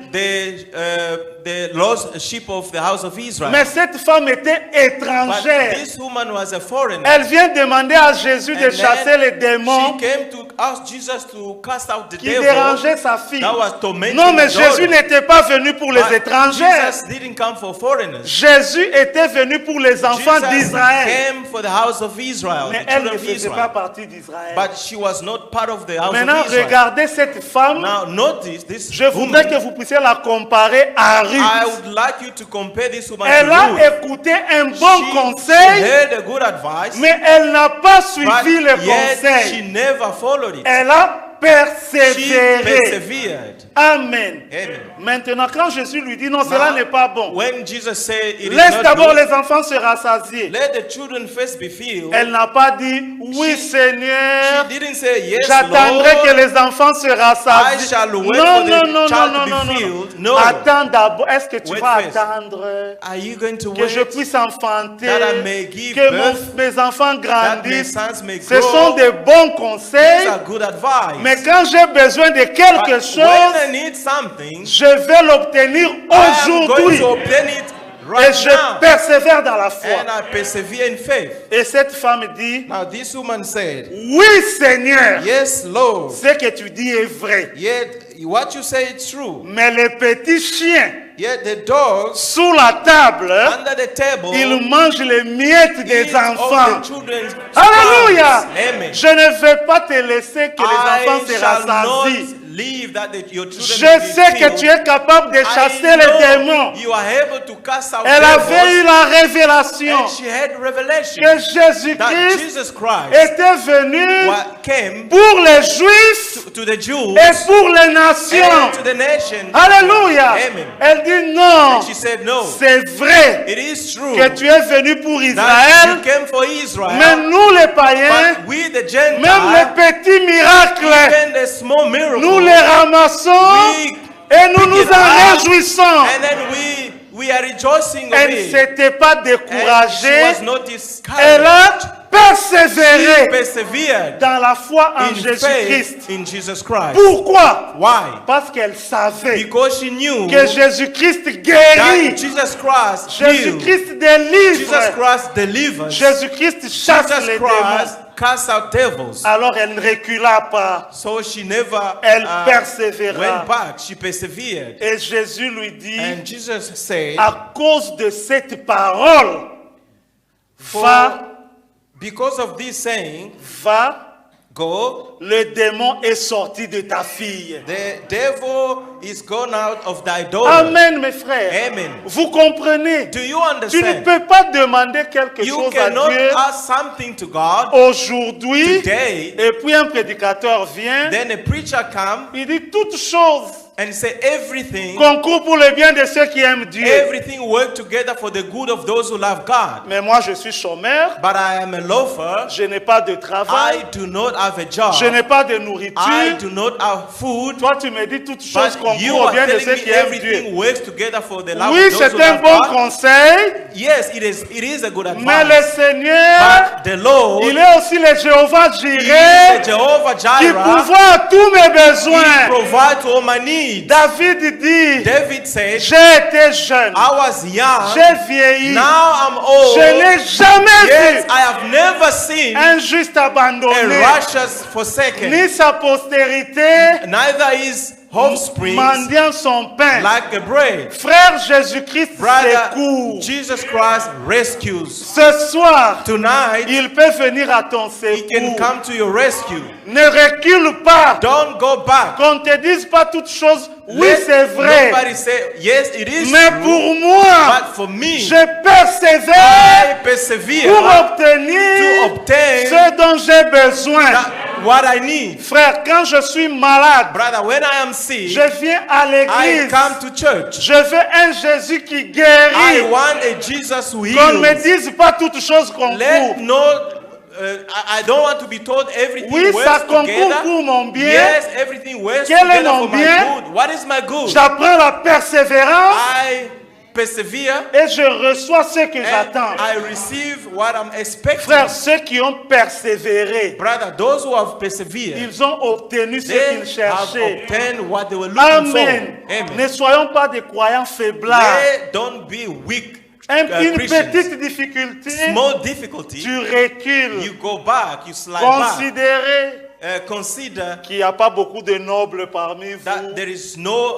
the lost sheep of the house of Israel. Mais cette femme était But étrangère. this woman was a foreigner. Elle vient demander à Jésus de And chasser then les démons she came to ask Jesus to cast out the qui devil dérangeaient sa fille. that was tormenting Non, mais the daughter. Jésus n'était pas venu pour les But étrangers. Jesus didn't come for foreigners. Jésus était venu pour les enfants Jesus d'Israël. came for the house of Israel, Mais the elle ne children of faisait pas Israel. partie d'Israël. But she was not part of the house Maintenant, of Israel. regardez cette femme. Now notice this Je voudrais woman. que vous puissiez la comparer à I Ruth. would like you to compare this woman Elle to a Ruth. écouté un bon She conseil, heard a good advice, mais elle n'a pas but suivi le yet she conseil. never followed it. Elle a She persévéré. persevered. Amen. Amen. Maintenant, quand Jésus lui dit non, cela Now, n'est pas bon. When Jesus said it is Laisse not d'abord good, les enfants se rassasier. let the children first be filled. Elle n'a pas dit oui, She Seigneur. She didn't say yes, J'attendrai Lord. que les enfants se I rassasient. shall wait Non, for the non, non, child non, to non, be non, filled. non. No. Attends d'abord. Est-ce que tu Wait vas first. attendre Are you going to que je wait puisse enfanter, that I may give que birth, mes enfants that my grandissent? sons may Ce grow? sont des bons These conseils. are good advice. Mais quand j'ai besoin de quelque But when I chose, need something, je vais l'obtenir I am going aujourd'hui. to obtain it right et je now. persévère dans la foi. And I persevere in faith. Et cette femme dit, Now this woman said, oui Seigneur, yes, Lord. ce que tu dis est vrai. Yet what you say is true. Mais les petits chiens Yet the dogs sous la table, under the table ils mangent les miettes des eat enfants. of the children's Alléluia. crumbs. Amen. Je ne vais pas te laisser que les enfants se I shall rassasient. not leave that your children Je will be sais que filled. tu es capable de chasser I les know démons. you are able to cast out Elle avait eu devils. la révélation And she had revelation que that Jésus-Christ Jesus Christ était venu came pour les Juifs to the Jews et pour les nations. and to the nations. Alléluia. Amen. Elle dit non, And she said, no, c'est vrai it is true que tu es venu pour that Israël, you came for Israel, mais nous les païens, but we the même Gentiles, les petits miracles, even the small miracles, nous les ramassons we et nous pick nous it en up, réjouissons. and then we are rejoicing of Elle ne it. s'était pas And she découragée, was not elle discouraged. a She persévéré persevered dans la foi en in Jésus-Christ. faith in Jesus Christ. Pourquoi? Why? Parce qu'elle savait Because she knew que Jésus-Christ that guérit, Jesus Christ healed. Jésus-Christ délivre, Jesus Christ delivers. Jésus-Christ chasse Jesus les démons. Christ casts out devils. Alors elle ne recula pas, So she never elle persévéra. went back. She persevered. Et Jésus lui dit, And Jesus said, à cause de cette parole, va, because of this saying, va, go, le démon est sorti de ta fille. the devil is gone out of thy daughter. Amen, mes frères. Amen. Vous comprenez? Do you Tu ne understand? peux pas demander quelque You chose à cannot Dieu ask something to God aujourd'hui, today, et puis un prédicateur vient, then a preacher come il dit toutes choses and say everything, concourent pour le bien de ceux qui aiment Dieu. everything work together for the good of those who love God. Mais moi, je suis chômeur, But I am a loafer. je n'ai pas de travail, I do not have a job. je n'ai pas de I nourriture. do not have food. Toi, tu me dis toutes choses But you concourent au are bien de telling ceux me qui aiment Dieu. everything works together for the love Oui, of those c'est who un love bon God. conseil, Yes, it is a good mais le advice. Seigneur, But the Lord, il est aussi le Jéhovah He is Jireh, the Jehovah qui Jireh. pourvoit à tous mes He besoins. provides all my needs. David dit, David said, j'ai été jeune, I was young, j'ai vieilli, now I'm old. je n'ai jamais Yes, vu I have never seen un juste a abandonné, righteous forsaken, ni sa postérité neither his offspring mendiant son pain. like a bread. Frère Jésus-Christ Brother, secourt. Jesus Christ rescues. Ce soir, Tonight, il peut venir à ton He can secours. come to your rescue. Ne recule pas. Don't go back. Qu'on ne te dise pas toutes choses. Oui, Let c'est vrai. Nobody say, yes, it is Mais true, pour moi, but for me, je persévère I persevere pour to obtenir obtain ce dont j'ai besoin. what I need. Frère, quand je suis malade, Brother, when I am sick, je viens à I l'église. come to church. Je veux un Jésus qui I guérit. want a Jesus who Qu'on ne me heals. dise pas toutes choses qu'on Let court. not, I don't want to be told everything Oui, ça works concourt together. pour mon bien. Yes, everything works Quel est together mon for bien? my good. What is my good? J'apprends la persévérance I persevere et je reçois ce que and j'attends. I receive what I'm expecting. Frères, ceux qui ont persévéré, Brother, those who have persevered, ils ont obtenu ce they qu'ils have cherchaient. obtained what they were looking for. Amen. Amen. Ne soyons pas des croyants faiblards. They don't be weak Une Christians. petite difficulté, Small difficulty, tu recules. you go back, you slide back. Considérez Consider qu'il n'y a pas beaucoup de nobles parmi that vous. there is no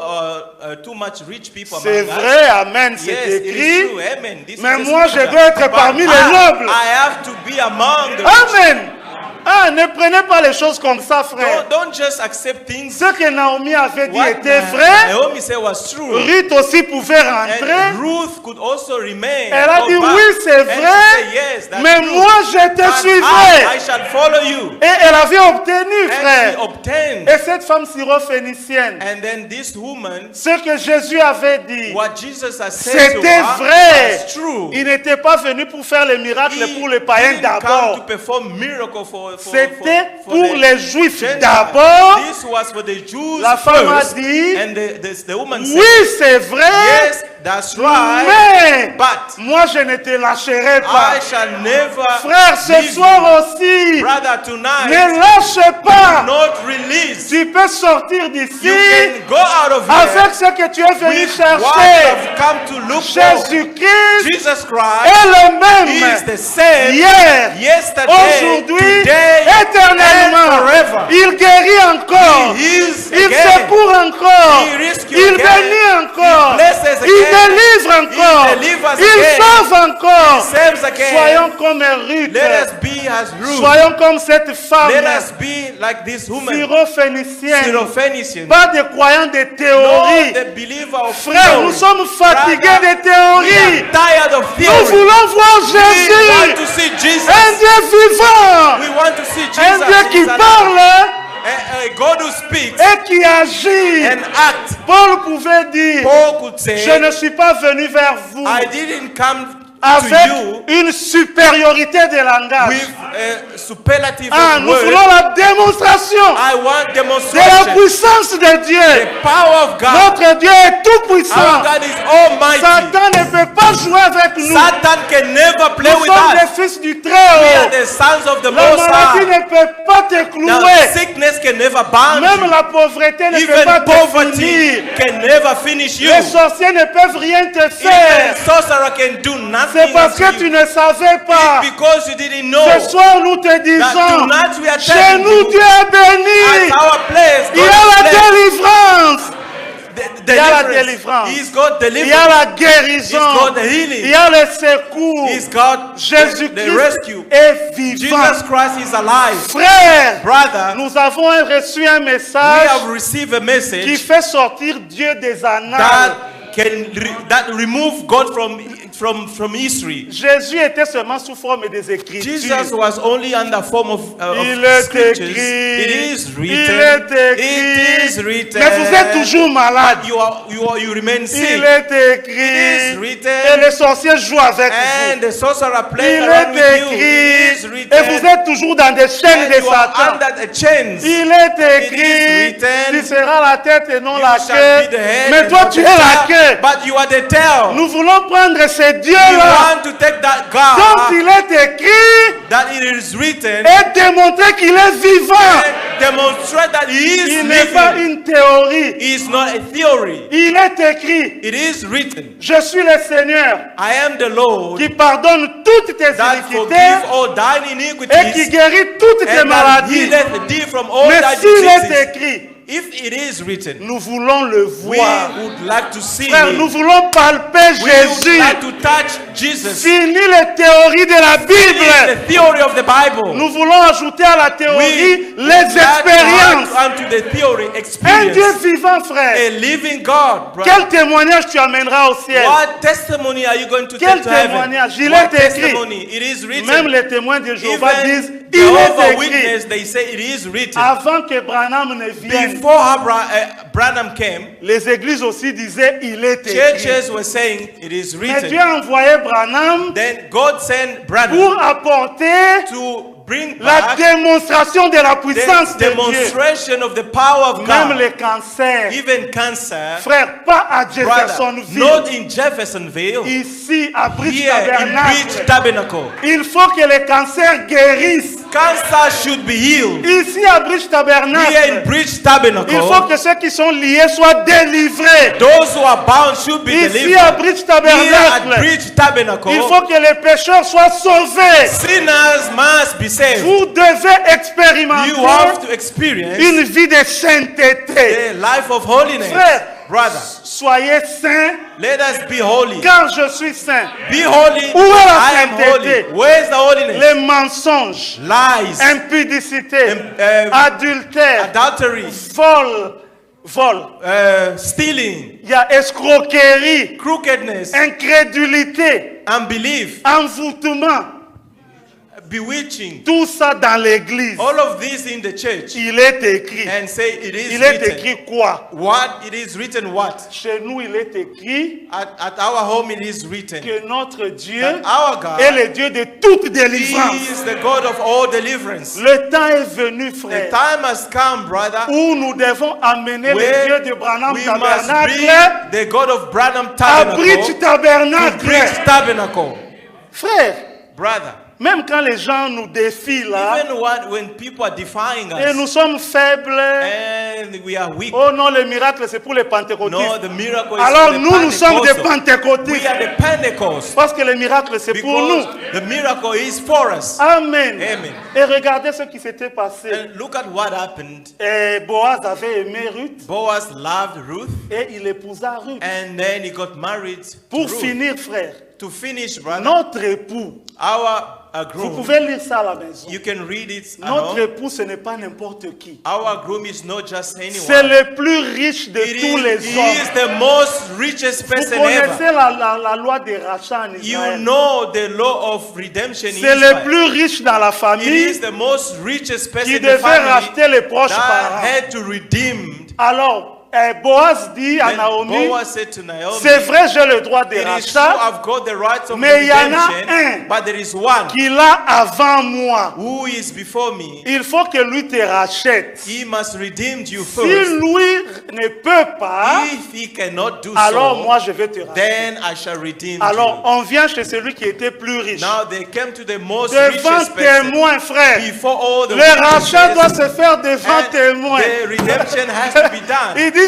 too much rich people C'est among us. vrai, Amen, c'est Yes, it is écrit. true. Amen. This Mais is the moi, je scripture. dois être But parmi les nobles. I have to be among the rich. Amen. Ah, ne prenez pas les choses comme ça, frère. Don't just accept things. Ce que Naomi avait dit What était vrai. Naomi said was true. Ruth aussi pouvait rentrer. And Ruth could also remain. Elle a go dit back. oui, c'est And she vrai. said, yes, that's Mais true. moi, je te But I suivrai. shall follow you. Et elle avait obtenu, And she frère. obtained. Et cette femme syrophénicienne, And then this woman, ce que Jésus avait dit, what Jesus has said to c'était her vrai. was true. Il n'était pas venu pour faire les miracles He pour les païens didn't come to d'abord. perform miracle for C'était for pour the les Juifs Gentiles. d'abord. This was for the Jews La femme a first. dit, And the woman said, oui, c'est vrai, yes, that's right. Mais But moi, je ne te lâcherai pas. I shall never Frère, ce leave soir you. aussi, Brother, tonight, ne lâche pas. not release. Tu peux sortir d'ici You can go out of here avec ce que tu es venu with what you chercher. have come to look for. Jésus-Christ Jesus est Christ le is même the same hier, yesterday, aujourd'hui, today, éternellement. and forever. Il guérit encore. He heals Il again. secourt encore. He rescues Il again. bénit encore. He blesses Il again. délivre encore. He delivers Il again. sauve encore. He saves again. Soyons comme Ruth. Let us be as Ruth. Soyons comme cette femme Let us be like this woman, syrophénicienne. Syrophoenician. Pas de croyants de Not théorie. the believer of Frère, theory. nous sommes fatigués Rather, de théorie. we are tired of Nous theory. voulons voir We want Jésus. to see Jesus. Un Dieu vivant. We want to see Jesus. Un Dieu qui He's alive. parle A God who speaks et qui agit. and acts. Paul pouvait dire, Paul could say, je ne suis pas venu vers vous I didn't come to avec you une supériorité de langage. with a superlative Ah, of nous words. voulons la démonstration I want de la demonstration. puissance de The Dieu. power of God. Notre Dieu est tout Our puissant. God is almighty. Satan ne peut pas jouer avec nous. Satan can never play Nous with sommes us. des fils du We are Très-Haut. the sons of the La Most maladie High. ne peut pas te Now, clouer. sickness can never bind Même you. la pauvreté ne peut Even pas te poverty finir. can never finish you. Les sorciers ne peuvent rien te Even faire. a sorcerer can do nothing C'est parce unto que you. tu ne savais pas. It's because you didn't know Ce soir, nous te that disons, tonight we are chez telling nous, you Dieu est béni. at our place, Il y God a la is blessed. délivrance. The Il y a la deliverance. délivrance. He's got Il y a deliverance. la He's guérison. got the healing. Il y a le secours. He's got the Jésus-Christ rescue. est vivant. Jesus Christ is alive. Frère, Brother, nous avons reçu un we message have received a qui message fait sortir Dieu des annales. that remove God from history. Jésus était seulement sous forme des Écritures. Jesus was only under form of Il est scriptures. écrit. It is Il written. est It écrit. is written. Mais vous êtes toujours malade. But you remain sick. Il est It écrit. is written. Et les sorciers jouent avec And vous. the sorcerer playing Il around with est you. It is écrit. written. Et vous êtes toujours dans des chaînes And de you are Satan. under the chains. Il est It is écrit. written. Tu seras la tête et non You la shall queue. be the head Mais and toi, not tu the es la tail, queue. but you are the tail. Nous voulons prendre ces We dieux-là want to take that dont God il est écrit that it is written et démontrer qu'il est vivant. and demonstrate that he is Il n'est pas living. une théorie. It is not a theory. Il est écrit. It is written. Je suis le Seigneur I am the Lord qui pardonne toutes tes that iniquités forgive all thine et qui iniquities guérit toutes tes and that maladies. healeth thee from all Mais thy s'il est diseases. écrit, If it is written, nous voulons le we voir. would like to see Frère, him. nous voulons palper We would Jésus. like to touch Jesus. Fini les théories de la It is Bible. the theory of the Bible. Nous voulons ajouter à la théorie We les like to expériences. add unto the theory Un experience. Dieu vivant, frère. A living God, brother. Quel témoignage tu amèneras au ciel? What testimony are you going to Quel take to heaven? témoignage? Il What est écrit. testimony? It is written. Même les témoins de Jéhovah disent, Even il Jehovah est écrit. Witness, they say it is written. Avant que Branham ne vienne, Before Branham came, les églises aussi disaient, il est écrit. churches were saying it is Mais Dieu written. a envoyé Branham Then God sent Branham pour apporter to bring la back démonstration de la puissance the de Dieu. demonstration of the power of Même God. les cancers. Even cancer, Frère, pas à brother, Jeffersonville. not in Jeffersonville, Ici, à Bridge here in Tabernacle. Bridge Tabernacle. Il faut que les cancers guérissent. Cancer should be healed. Ici, à Bridge Here in Tabernacle. Bridge Il faut Tabernacle, que ceux qui sont liés soient délivrés. those who are bound should be Ici, à delivered. Bridge Here at Tabernacle. Bridge Tabernacle, Il faut que les pécheurs soient sauvés. sinners must be saved. Vous devez expérimenter You have to experience une vie de sainteté. the life of holiness. Frère, Brother, soyez saints let us be holy. car je suis saint. Be holy. Où est la I am sainteté? holy. Where is the holiness? Les mensonges, Lies, impudicité, adultère, adultery, vol. stealing, Il y a escroquerie, crookedness, incrédulité, unbelief, envoûtement, bewitching. Tout ça dans l'église. All of this in the church. Il est écrit. And say it is Il est written. écrit quoi? What? It is written what? Chez nous, il est écrit At our home it is written. que notre Dieu That our God est le Dieu de toute He délivrance. is the God of all deliverance. Le temps est venu, The frère, time has come, brother, où nous devons amener le where Dieu de Branham we must Tabernacle bring the God of Branham à Bridge Tabernacle to Tabernacle. Bridge Tabernacle. Frère, Brother, même quand les gens nous défient là, even when people are defying et nous us sommes faibles, and we are weak, oh non, le miracle c'est pour les no, pentecôtistes. the miracle is Alors for the nous sommes des Pentecostals. pentecôtistes. We are the Pentecost Parce que le miracle c'est pour nous. because the miracle is for us. Amen. Amen. Et regardez ce qui s'était passé. And look at what happened. Et Boaz avait aimé Ruth Boaz loved Ruth, et il épousa Ruth. and then he got married to Pour Ruth. finir, frère, To finish, brother, notre époux, our vous groom, pouvez lire ça à la maison. you can read it at Notre home. époux, ce n'est pas n'importe qui. Our groom is not just C'est anyone. le plus riche de It tous is, les he is hommes. the most richest Vous person connaissez ever. la loi des rachats en You Israël. know the law of redemption in C'est le Israel. plus riche dans la It famille is the most richest person qui in the devait family racheter les proches that parents. had to redeem. Alors, Boaz dit à Then Naomi, Boaz said to Naomi, c'est vrai, j'ai le droit de it is true, rachat, I've got the rights of mais il y en a redemption, un but there is one qu'il a avant moi. who is before me. Il faut que lui te rachète. He must redeem you Si first. lui ne peut pas, If he cannot do alors so, moi je vais te racheter. then I shall redeem Alors you. on vient chez celui qui était plus riche. Now they came to the most Devant richest person. témoin, frère. Before all the Le rachat doit witnesses, se faire devant and témoin. the redemption has to be done. Il dit,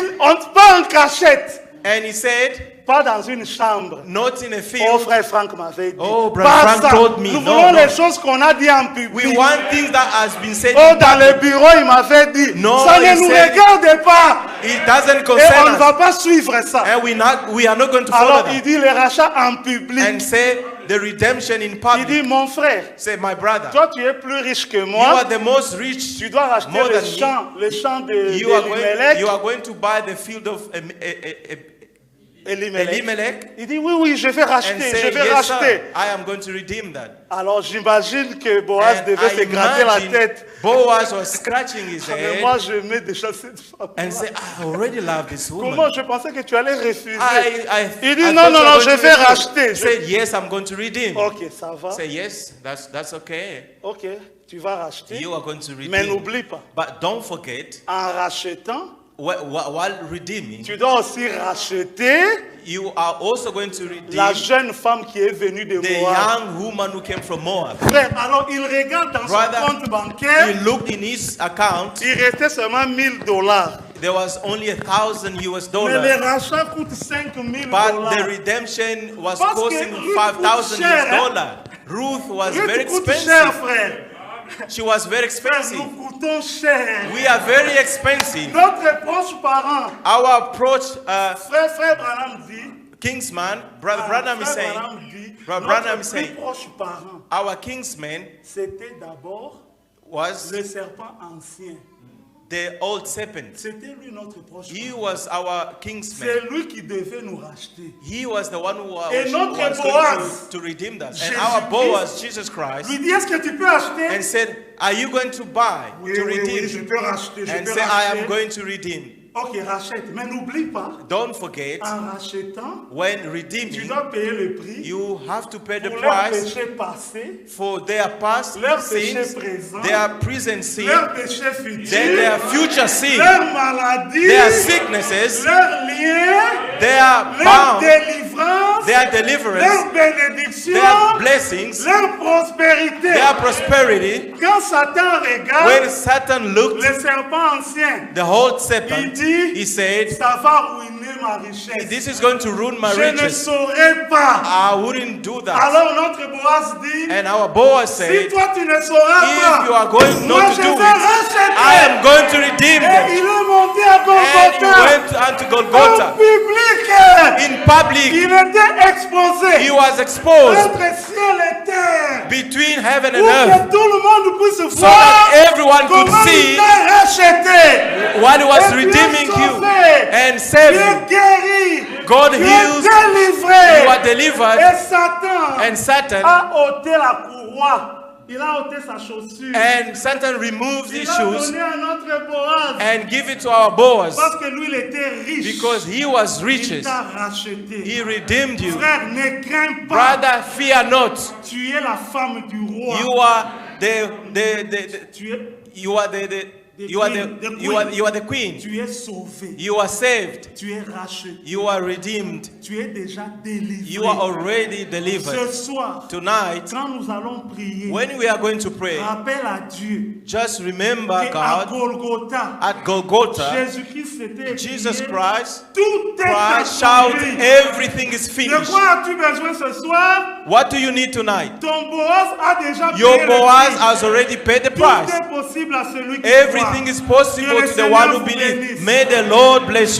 pas en cachette, And he said, pas dans une chambre. not in a Oh, field. frère Franck m'avait dit. Oh, brother Pas Frank ça. told me. Nous No, voulons no. les choses qu'on a dit en public. We want things that has been said Oh, in dans le public. bureau, il m'avait dit. No, Ça he ne nous said- regarde pas. It doesn't Et concern on ne va us. pas suivre ça. And we are not going to follow Alors, il that. dit le rachat en public. And say the redemption in Il dit, public. mon frère, Say, my brother, toi tu es plus riche que you moi. are the most rich. Tu dois racheter more than le champ de You are Elimelech. going to buy the field of Elimelech. Il dit, oui, oui, je vais And racheter, say, je vais yes, racheter. sir, I am going to redeem that. Alors, j'imagine que Boaz And devait se I gratter la imagine tête. Boaz was scratching his Mais head moi, je mets déjà cette femme. and say, I already love this woman. Comment je pensais que tu allais refuser? Il dit, I non, thought non, you non, were je going to vais redeem. racheter. Say, yes, I'm going to redeem. Ok, ça va. Say, yes, that's okay. Ok, tu vas racheter. You are going to Mais redeem. n'oublie pas, But don't forget, en rachetant, while redeeming, tu dois aussi racheter you are also going to la redeem jeune femme qui est venue de the Moab. young woman who came from Moab. Frère, alors il regarde dans Brother, son compte bancaire, He looked in his account. il restait seulement $1000. There was only $1,000 Mais le US. rachat coûte $5000. But the redemption was Parce que costing Ruth $5,000 coûte cher, US. Ruth was very Ruth coûte cher, expensive. frère. She was very Frère, expensive. nous coûtons cher. We are very expensive. Notre proche parent, Our approach, frère Branham dit, Kingsman, Brother Branham is frère saying, Branham dit, Brother notre Branham is plus saying, proche parent, our Kingsman c'était d'abord was le serpent ancien. the old serpent. C'était lui notre proche He parent. was our Kingsman. C'est lui qui devait nous racheter. He was the one who Et notre was Boaz, going to redeem us. And Jésus our Christ, Boaz, Jesus Christ, Lui dit, est-ce que tu peux acheter? and said, are you going to buy, Oui, to oui, oui, redeem? je peux racheter, je And peux say, I am racheter. going to redeem. Ok, rachète. Mais n'oublie pas, Don't forget, en rachetant, when tu redeeming, dois payer le prix you have to pay the pour leurs price péchés passés, for their past leurs sins, péchés présents, their present sin, leurs péchés then futurs, their future sin, leurs maladies, their sicknesses, leurs liens, their leur bound, délivrance, their deliverance, leur bénédiction, their blessings, leur prospérité. their prosperity. Quand Satan When regarde Satan looked, le serpent ancien, the whole il serpent, dit, he said, ça va ruiner ma richesse. this is going to ruin my Je ne riches. saurais pas. I wouldn't do that. Alors notre Boaz dit, And our Boaz si said, toi tu ne sauras if you pas, are going moi not je to do vais it, racheter. I am going to redeem Et them. il est monté à And he Golgotha. went unto En Golgotha. public, In public, il était exposé he was exposed entre ciel et terre between heaven pour and earth que tout le monde puisse so voir that everyone could comment see il t'a racheté. while he was Et redeeming tu es you sauvé. and Tu saved es you. guéri. God Tu es heals, délivré. you are delivered, Et Satan and Satan a ôté la courroie Il a ôté sa chaussure. And Satan removes Il his a shoes donné à notre Boaz. and give it to our Boaz Parce que lui, il était riche. because he was Il riches. t'a racheté. He redeemed you. Frère, ne crains pas. Brother, fear not. Tu es la femme du roi. You are Tu es, you are the queen. tu es sauvé. You are saved. Tu es racheté. You are redeemed. Tu es déjà délivré. You are already Ce delivered. soir, Tonight, quand nous allons prier, when we are going to pray, rappelle à Dieu just remember qu'à God Golgotha, at Golgotha, Jésus-Christ s'était Jesus écrié, Christ, tout est Christ shout, accompli. everything is De finished. quoi as-tu besoin ce soir? What do you need tonight? Ton Boaz a déjà Your payé le Boaz prix. has already paid the Tout price. est possible à celui qui Everything croit. is possible Que le to the Seigneur one who vous believes. bénisse. May the Lord bless you.